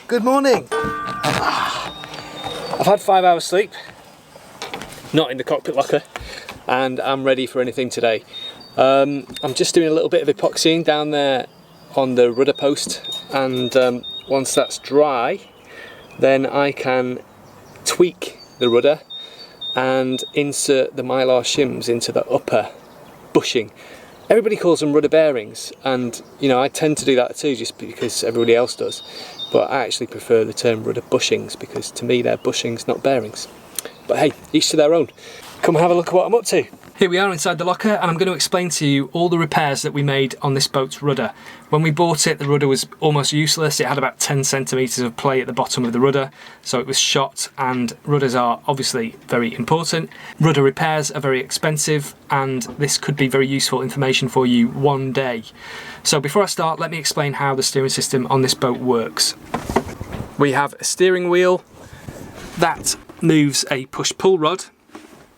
Good morning. I've had 5 hours sleep, not in the cockpit locker, and I'm ready for anything today. I'm just doing a little bit of epoxying down there on the rudder post, and once that's dry, then I can tweak the rudder and insert the mylar shims into the upper bushing. Everybody calls them rudder bearings, and you know, I tend to do that too just because everybody else does, but I actually prefer the term rudder bushings because to me they're bushings, not bearings. But hey, each to their own. Come have a look at what I'm up to. Here we are inside the locker, and I'm going to explain to you all the repairs that we made on this boat's rudder. When we bought it, the rudder was almost useless. It had about 10 centimetres of play at the bottom of the rudder, so it was shot, and rudders are obviously very important. Rudder repairs are very expensive, and this could be very useful information for you one day. So before I start, let me explain how the steering system on this boat works. We have a steering wheel that moves a push-pull rod,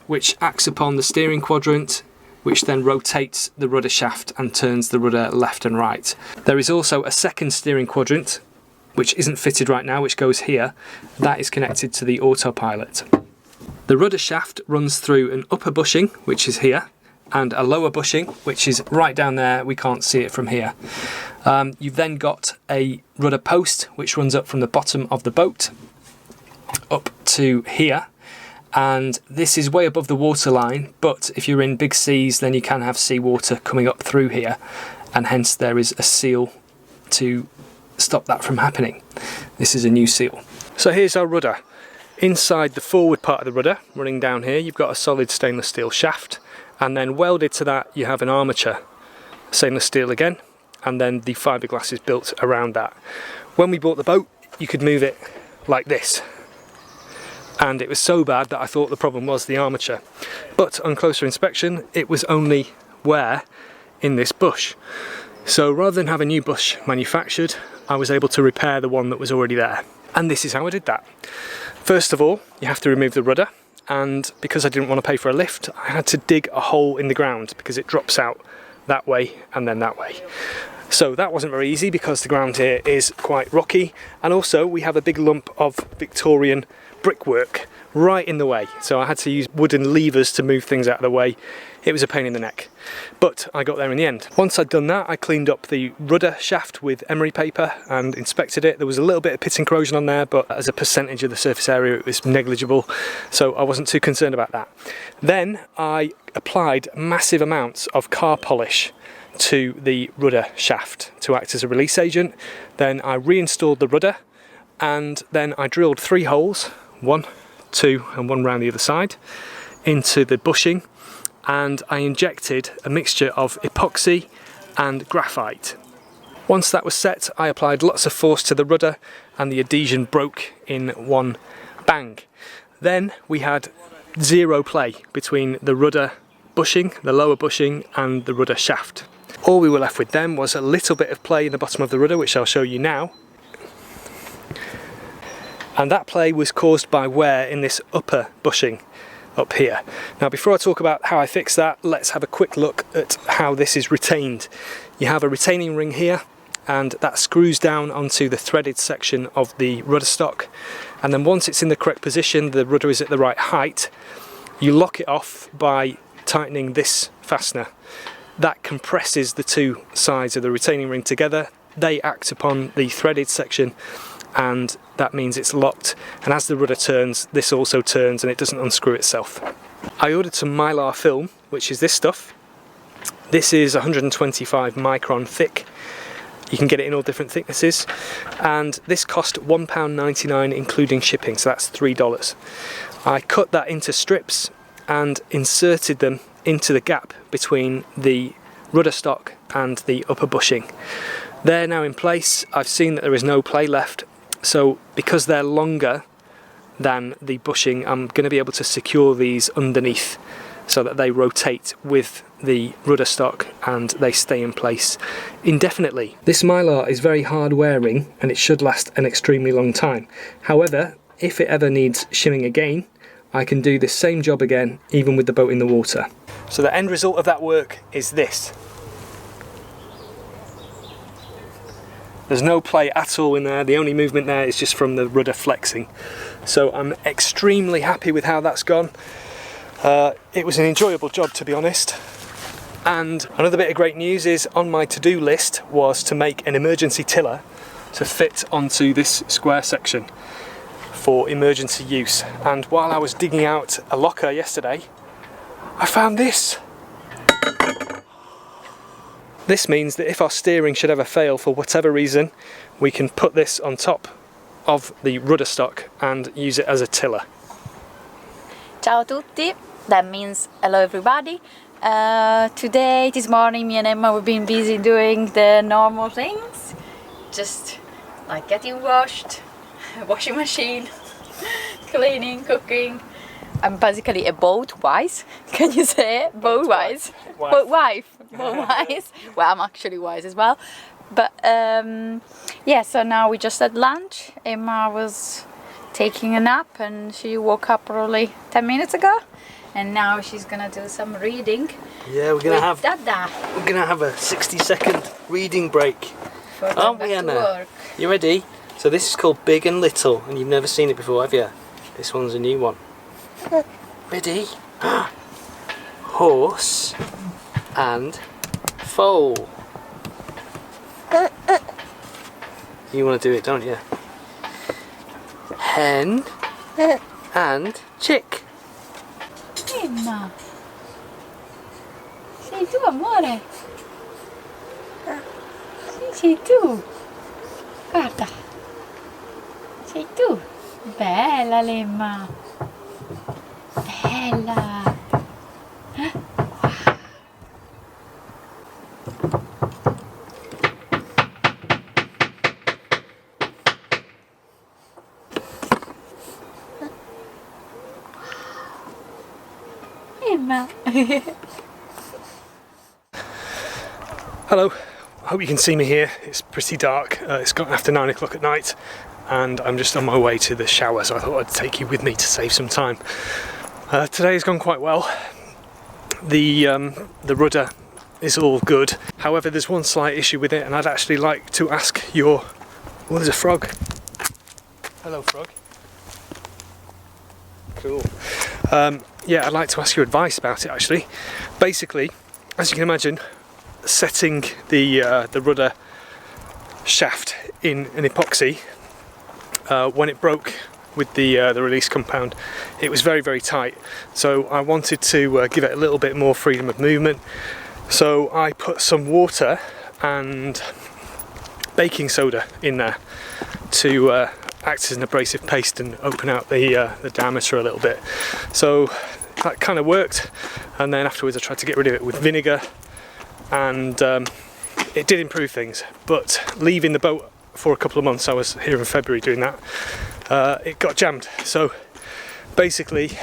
which acts upon the steering quadrant, which then rotates the rudder shaft and turns the rudder left and right. There is also a second steering quadrant, which isn't fitted right now, which goes here. That is connected to the autopilot. The rudder shaft runs through an upper bushing, which is here, and a lower bushing, which is right down there. We can't see it from here. You've then got a rudder post, which runs up from the bottom of the boat up to here. And this is way above the water line, but if you're in big seas then you can have seawater coming up through here, and hence there is a seal to stop that from happening. This is a new seal. So here's our rudder. Inside the forward part of the rudder, running down here, you've got a solid stainless steel shaft, and then welded to that you have an armature, stainless steel again, and then the fiberglass is built around that. When we bought the boat, you could move it like this. And it was so bad that I thought the problem was the armature. But on closer inspection, it was only wear in this bush. So rather than have a new bush manufactured, I was able to repair the one that was already there. And this is how I did that. First of all, you have to remove the rudder, and because I didn't want to pay for a lift, I had to dig a hole in the ground because it drops out that way and then that way. So that wasn't very easy because the ground here is quite rocky, and also we have a big lump of Victorian brickwork right in the way, so I had to use wooden levers to move things out of the way. It was a pain in the neck, but I got there in the end. Once I'd done that, I cleaned up the rudder shaft with emery paper and inspected it. There was a little bit of pitting corrosion on there, but as a percentage of the surface area it was negligible, so I wasn't too concerned about that. Then I applied massive amounts of car polish to the rudder shaft to act as a release agent. Then I reinstalled the rudder, and then I drilled 3 holes, 1, 2 and 1 round the other side, into the bushing, and I injected a mixture of epoxy and graphite. Once that was set, I applied lots of force to the rudder and the adhesion broke in one bang. Then we had zero play between the rudder bushing, the lower bushing, and the rudder shaft. All we were left with then was a little bit of play in the bottom of the rudder, which I'll show you now. And that play was caused by wear in this upper bushing up here. Now before I talk about how I fix that, let's have a quick look at how this is retained. You have a retaining ring here, and that screws down onto the threaded section of the rudder stock, and then once it's in the correct position, the rudder is at the right height, you lock it off by tightening this fastener. That compresses the two sides of the retaining ring together. They act upon the threaded section, and that means it's locked, and as the rudder turns, this also turns and it doesn't unscrew itself. I ordered some mylar film, which is this stuff. This is 125 micron thick. You can get it in all different thicknesses, and this cost £1.99 including shipping, so that's $3. I cut that into strips and inserted them into the gap between the rudder stock and the upper bushing. They're now in place. I've seen that there is no play left, so because they're longer than the bushing, I'm going to be able to secure these underneath so that they rotate with the rudder stock and they stay in place indefinitely. This mylar is very hard wearing and it should last an extremely long time. However, if it ever needs shimming again, I can do this same job again even with the boat in the water. So the end result of that work is this. There's no play at all in there. The only movement there is just from the rudder flexing. So I'm extremely happy with how that's gone. It was an enjoyable job, to be honest. And another bit of great news is on my to-do list was to make an emergency tiller to fit onto this square section for emergency use. And while I was digging out a locker yesterday, I found this. This means that if our steering should ever fail for whatever reason, we can put this on top of the rudder stock and use it as a tiller. Ciao tutti, that means hello everybody. Today, this morning, me and Emma have been busy doing the normal things. Just like getting washed, washing machine, cleaning, cooking. I'm basically a boat wise. Can you say it? Boat wise. Boat wife. Boat wise. Well, I'm actually wise as well. But yeah, so now we just had lunch. Emma was taking a nap and she woke up probably 10 minutes ago. And now she's gonna do some reading. Yeah, we're gonna have Dada. We're gonna have a 60-second reading break. Aren't we, Emma? You ready? So this is called Big and Little, and you've never seen it before, have you? This one's a new one. Ready? Horse and foal. You want to do it, don't you? Hen and chick. Emma, sei tu amore? Sì, sei tu. Guarda. Sei tu. Bella Lemma. Bella. Emma. Hello, hope you can see me here. It's pretty dark. It's gone after 9 o'clock at night and I'm just on my way to the shower, so I thought I'd take you with me to save some time. Today has gone quite well. The rudder is all good. However, there's one slight issue with it and I'd actually like to ask your... Oh, there's a frog. Hello, frog. Cool. Yeah, I'd like to ask your advice about it actually. Basically, as you can imagine, setting the rudder shaft in an epoxy, when it broke with the release compound, it was very, very tight. So I wanted to give it a little bit more freedom of movement. So I put some water and baking soda in there to act as an abrasive paste and open out the diameter a little bit. So that kind of worked, and then afterwards I tried to get rid of it with vinegar, and it did improve things. But leaving the boat for a couple of months, I was here in February doing that, it got jammed. So basically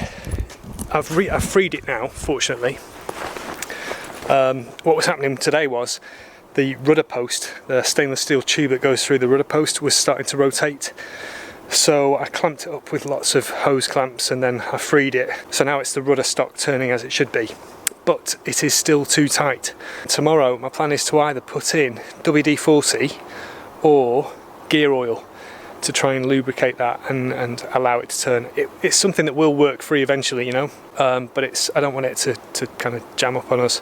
I've freed it now, fortunately. What was happening today was the rudder post, the stainless steel tube that goes through the rudder post, was starting to rotate. So I clamped it up with lots of hose clamps and then I freed it. So now it's the rudder stock turning as it should be. But it is still too tight. Tomorrow my plan is to either put in WD-40 or gear oil to try and lubricate that and allow it to turn. It's something that will work free eventually, you know, but I don't want it to kind of jam up on us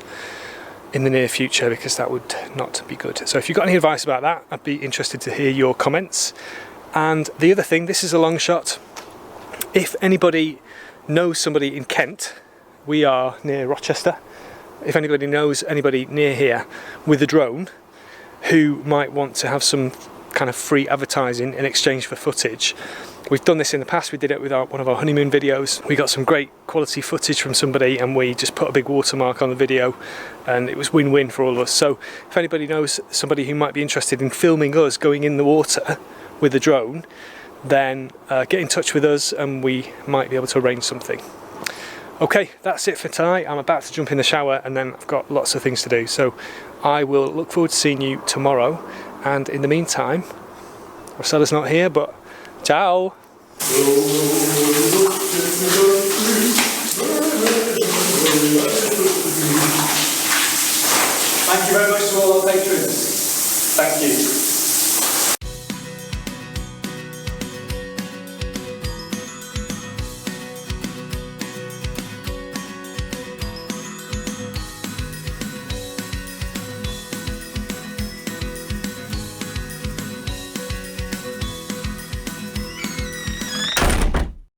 in the near future, because that would not be good. So if you've got any advice about that, I'd be interested to hear your comments. And the other thing, this is a long shot. If anybody knows somebody in Kent, we are near Rochester. If anybody knows anybody near here with a drone who might want to have some kind of free advertising in exchange for footage. We've done this in the past. We did it with one of our honeymoon videos. We got some great quality footage from somebody and we just put a big watermark on the video, and it was win-win for all of us. So if anybody knows somebody who might be interested in filming us going in the water with a drone, then get in touch with us and we might be able to arrange something. Okay, that's it for tonight. I'm about to jump in the shower and then I've got lots of things to do. So I will look forward to seeing you tomorrow. And in the meantime, Rossella's not here, but ciao! Thank you very much to all our patrons. Thank you.